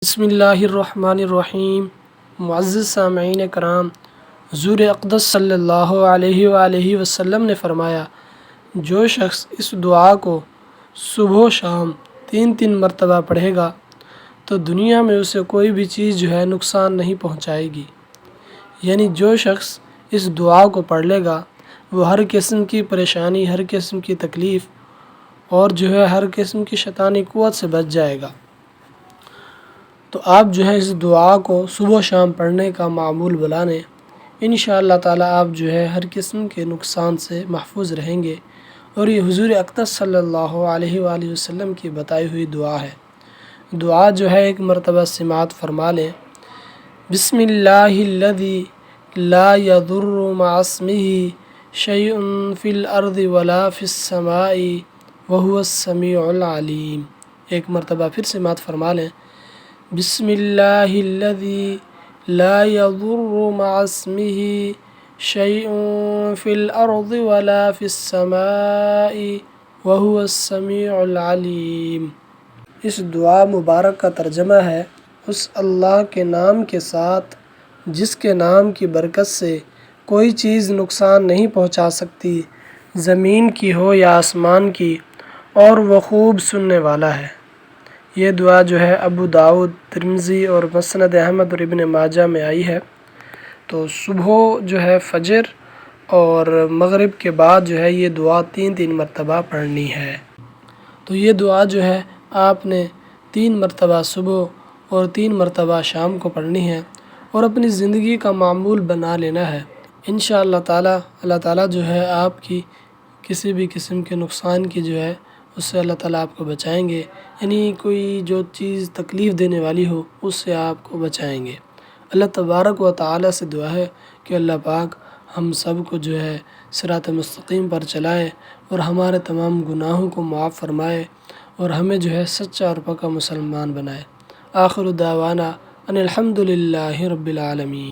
بسم اللہ الرحمن الرحیم۔ معزز سامعین کرام، حضور اقدس صلی اللہ علیہ وآلہ وسلم نے فرمایا، جو شخص اس دعا کو صبح و شام 3 مرتبہ پڑھے گا تو دنیا میں اسے کوئی بھی چیز نقصان نہیں پہنچائے گی۔ یعنی جو شخص اس دعا کو پڑھ لے گا وہ ہر قسم کی پریشانی، ہر قسم کی تکلیف اور ہر قسم کی شیطانی قوت سے بچ جائے گا۔ تو آپ اس دعا کو صبح و شام پڑھنے کا معمول بنا لیں، انشاءاللہ تعالی آپ ہر قسم کے نقصان سے محفوظ رہیں گے۔ اور یہ حضور اقدس صلی اللہ علیہ وآلہ وسلم کی بتائی ہوئی دعا ہے۔ دعا ایک مرتبہ سماعت فرما لیں۔ بسم اللہ الذی لا یضر مع اسمہ شیء فی الارض ولا فی السماء وہو السمیع العلیم۔ ایک مرتبہ پھر سماعت فرما لیں۔ بسم اللہ الذی لا یضر مع اسمہ شیء فی الارض ولا فی السماء وہو السمیع العلیم۔ اس دعا مبارک کا ترجمہ ہے، اس اللہ کے نام کے ساتھ جس کے نام کی برکت سے کوئی چیز نقصان نہیں پہنچا سکتی، زمین کی ہو یا آسمان کی، اور وہ خوب سننے والا ہے۔ یہ دعا ابو داؤد، ترمذی اور مسند احمد اور ابن ماجہ میں آئی ہے۔ تو صبح فجر اور مغرب کے بعد یہ دعا 3 مرتبہ پڑھنی ہے۔ تو یہ دعا آپ نے 3 مرتبہ صبح اور 3 مرتبہ شام کو پڑھنی ہے اور اپنی زندگی کا معمول بنا لینا ہے۔ انشاءاللہ تعالی اللہ تعالیٰ آپ کی کسی بھی قسم کے نقصان کی اس سے اللہ تعالیٰ آپ کو بچائیں گے۔ یعنی کوئی جو چیز تکلیف دینے والی ہو اس سے آپ کو بچائیں گے۔ اللہ تبارک و تعالیٰ سے دعا ہے کہ اللہ پاک ہم سب کو صراط مستقیم پر چلائے اور ہمارے تمام گناہوں کو معاف فرمائے اور ہمیں سچا اور پکا مسلمان بنائے۔ آخر دعوانا ان الحمد للہ رب العالمین۔